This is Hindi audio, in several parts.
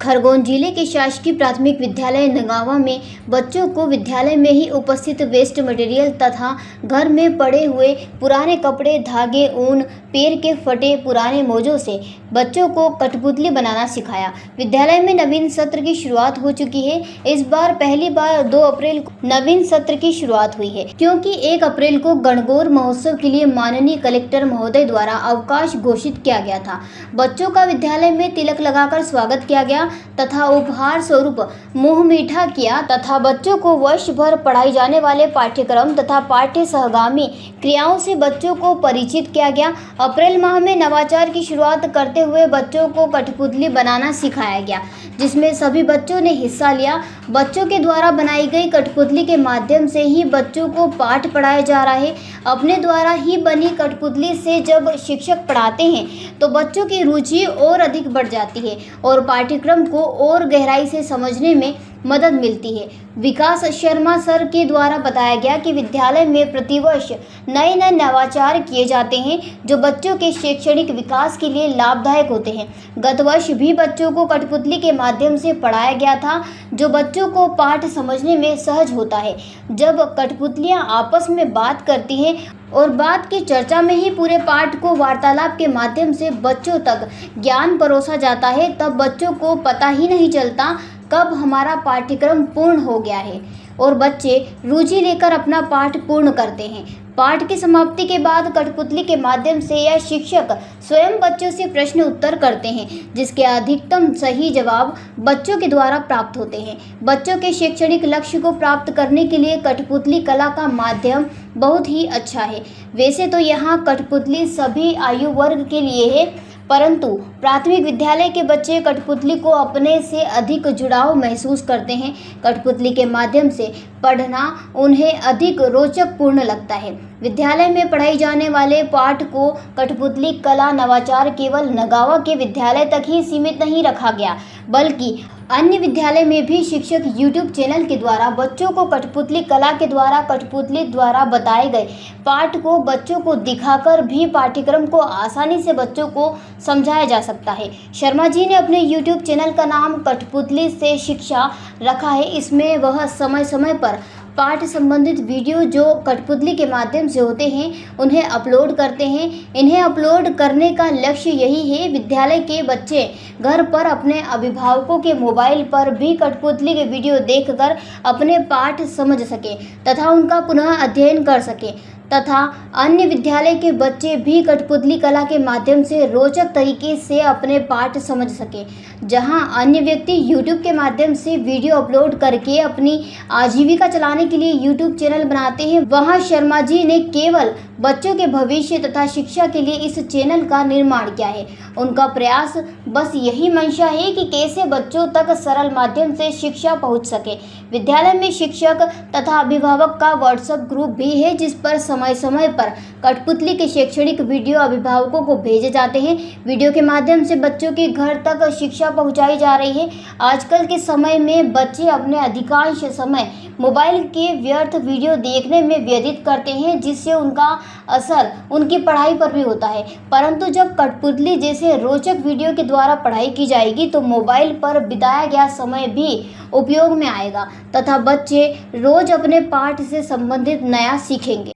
खरगोन जिले के शासकीय प्राथमिक विद्यालय नगावा में बच्चों को विद्यालय में ही उपस्थित वेस्ट मटेरियल तथा घर में पड़े हुए पुराने कपड़े, धागे, ऊन, पेड़ के फटे पुराने मोजों से बच्चों को कठपुतली बनाना सिखाया। विद्यालय में नवीन सत्र की शुरुआत हो चुकी है। इस बार पहली बार 2 अप्रैल को नवीन सत्र की शुरुआत हुई है, क्योंकि 1 अप्रैल को गणगौर महोत्सव के लिए माननीय कलेक्टर महोदय द्वारा अवकाश घोषित किया गया था। बच्चों का विद्यालय में तिलक लगाकर स्वागत किया गया तथा उपहार स्वरूप मुंह मीठा किया तथा बच्चों को वर्ष भर पढ़ाई जाने वाले पाठ्यक्रम तथा पाठ्य सहगामी क्रियाओं से बच्चों को परिचित किया गया। अप्रैल माह में नवाचार की शुरुआत करते हुए बच्चों को कठपुतली बनाना सिखाया गया, जिसमें सभी बच्चों ने हिस्सा लिया। बच्चों के द्वारा बनाई गई कठपुतली के माध्यम से ही बच्चों को पाठ पढ़ाया जा रहा है। अपने द्वारा ही बनी कठपुतली से जब शिक्षक पढ़ाते हैं तो बच्चों की रुचि और अधिक बढ़ जाती है और पाठ्यक्रम को और गहराई से समझने में मदद मिलती है। विकास शर्मा सर के द्वारा बताया गया कि विद्यालय में प्रतिवर्ष नए नवाचार किए जाते हैं जो बच्चों के शैक्षणिक विकास के लिए लाभदायक होते हैं। गत वर्ष भी बच्चों को कठपुतली के माध्यम से पढ़ाया गया था, जो बच्चों को पाठ समझने में सहज होता है। जब कठपुतलियाँ आपस में बात करती हैं और बात की चर्चा में ही पूरे पाठ को वार्तालाप के माध्यम से बच्चों तक ज्ञान परोसा जाता है, तब बच्चों को पता ही नहीं चलता कब हमारा पाठ्यक्रम पूर्ण हो गया है और बच्चे रुचि लेकर अपना पाठ पूर्ण करते हैं। पाठ की समाप्ति के बाद कठपुतली के माध्यम से यह शिक्षक स्वयं बच्चों से प्रश्न उत्तर करते हैं, जिसके अधिकतम सही जवाब बच्चों के द्वारा प्राप्त होते हैं। बच्चों के शैक्षणिक लक्ष्य को प्राप्त करने के लिए कठपुतली कला का माध्यम बहुत ही अच्छा है। वैसे तो यहाँ कठपुतली सभी आयु वर्ग के लिए है, परंतु प्राथमिक विद्यालय के बच्चे कठपुतली को अपने से अधिक जुड़ाव महसूस करते हैं। कठपुतली के माध्यम से पढ़ना उन्हें अधिक रोचकपूर्ण लगता है। विद्यालय में पढ़ाई जाने वाले पाठ को कठपुतली कला नवाचार केवल नगावा के विद्यालय तक ही सीमित नहीं रखा गया, बल्कि अन्य विद्यालय में भी शिक्षक YouTube चैनल के द्वारा बच्चों को कठपुतली कला के द्वारा कठपुतली द्वारा बताए गए पाठ को बच्चों को दिखाकर भी पाठ्यक्रम को आसानी से बच्चों को समझाया जा सकता है। शर्मा जी ने अपने YouTube चैनल का नाम कठपुतली से शिक्षा रखा है। इसमें वह समय समय पर पाठ संबंधित वीडियो जो कठपुतली के माध्यम से होते हैं उन्हें अपलोड करते हैं। इन्हें अपलोड करने का लक्ष्य यही है, विद्यालय के बच्चे घर पर अपने अभिभावकों के मोबाइल पर भी कठपुतली के वीडियो देखकर अपने पाठ समझ सके तथा उनका पुनः अध्ययन कर सके तथा अन्य विद्यालय के बच्चे भी कठपुतली कला के माध्यम से रोचक तरीके से अपने पाठ समझ सके। जहां अन्य व्यक्ति YouTube के माध्यम से वीडियो अपलोड करके अपनी आजीविका चलाने के लिए YouTube चैनल बनाते हैं, वहां शर्मा जी ने केवल बच्चों के भविष्य तथा शिक्षा के लिए इस चैनल का निर्माण किया है। उनका प्रयास बस यही मंशा है कि कैसे बच्चों तक सरल माध्यम से शिक्षा पहुंच सके। विद्यालय में शिक्षक तथा अभिभावक का WhatsApp ग्रुप भी है, जिस पर समय समय पर कठपुतली के शैक्षणिक वीडियो अभिभावकों को भेजे जाते हैं। वीडियो के माध्यम से बच्चों के घर तक शिक्षा पहुंचाई जा रही है। आजकल के समय में बच्चे अपने अधिकांश समय मोबाइल के व्यर्थ वीडियो देखने में व्यतीत करते हैं, जिससे उनका असर उनकी पढ़ाई पर भी होता है। परंतु जब कठपुतली जैसे रोचक वीडियो के द्वारा पढ़ाई की जाएगी तो मोबाइल पर बिताया गया समय भी उपयोग में आएगा तथा बच्चे रोज अपने पाठ से संबंधित नया सीखेंगे।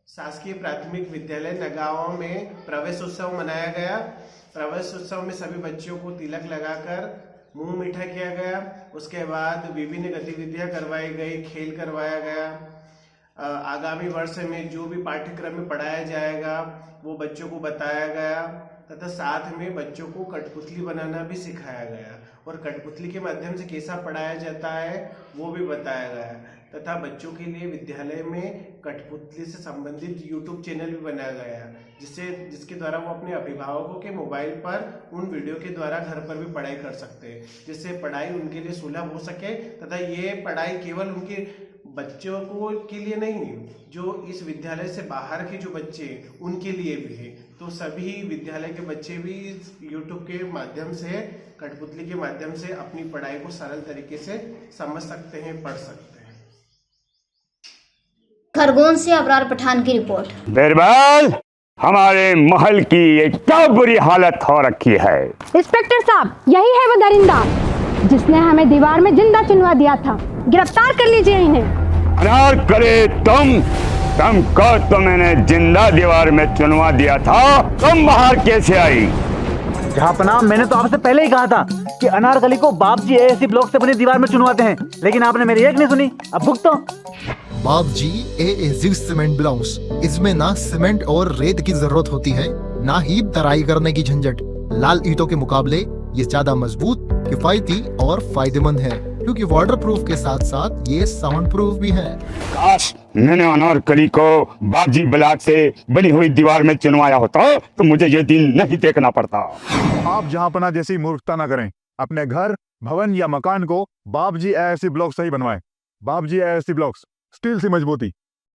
शासकीय प्राथमिक विद्यालय नगावा में प्रवेश उत्सव मनाया गया। प्रवेश उत्सव में सभी बच्चों को तिलक लगाकर मुंह मीठा किया गया। उसके बाद विभिन्न गतिविधियां करवाई गई, खेल करवाया गया। आगामी वर्ष में जो भी पाठ्यक्रम में पढ़ाया जाएगा वो बच्चों को बताया गया तथा साथ में बच्चों को कठपुतली बनाना भी सिखाया गया और कठपुतली के माध्यम से कैसा पढ़ाया जाता है वो भी बताया गया तथा बच्चों के लिए विद्यालय में कठपुतली से संबंधित YouTube चैनल भी बनाया गया, जिसके द्वारा वो अपने अभिभावकों के मोबाइल पर उन वीडियो के द्वारा घर पर भी पढ़ाई कर सकते हैं, जिससे पढ़ाई उनके लिए सुलभ हो सके तथा ये पढ़ाई केवल उनके बच्चों को के लिए नहीं, जो इस विद्यालय से बाहर के जो बच्चे उनके लिए भी है। तो सभी विद्यालय के बच्चे भी इस YouTube के माध्यम से, कठपुतली के माध्यम से अपनी पढ़ाई को सरल तरीके से समझ सकते हैं, पढ़ सकते हैं। खरगोन से अबरार पठान की रिपोर्ट। बिरबल। हमारे महल की ये क्या बुरी हालत हो रखी है। इंस्पेक्टर साहब, यही है वो दरिंदा जिसने हमें दीवार में जिंदा चुनवा दिया था। गिरफ्तार कर लीजिए इन्हें। अनार करे तुमको तो मैंने जिंदा दीवार में चुनवा दिया था, तुम बाहर कैसे आई? जहांपनाह, मैंने तो आपसे पहले ही कहा था कि अनारकली को बाप जी एएससी ब्लॉक से बनी दीवार में चुनवाते हैं, लेकिन आपने मेरी एक नहीं सुनी। अब भुगतो। बाप जी एएससी सीमेंट ब्लॉक्स, इसमें ना सीमेंट और रेत की जरूरत होती है, ना ही तराई करने की झंझट। लाल ईंटों के मुकाबले ये ज्यादा मजबूत, किफायती और फायदेमंद है, क्योंकि वाटर प्रूफ के साथ साथ ये साउंड प्रूफ भी है। काश मैंने अनारकली को बापजी ब्लॉक से बनी हुई दीवार में चुनवाया होता तो मुझे ये दिन नहीं देखना पड़ता। आप जहांपनाह जैसी मूर्खता ना करें। अपने घर, भवन या मकान को बाप जी एएससी ब्लॉक से ही बनवाएं। बाप जी एएससी ब्लॉक्स, स्टील सी मजबूती।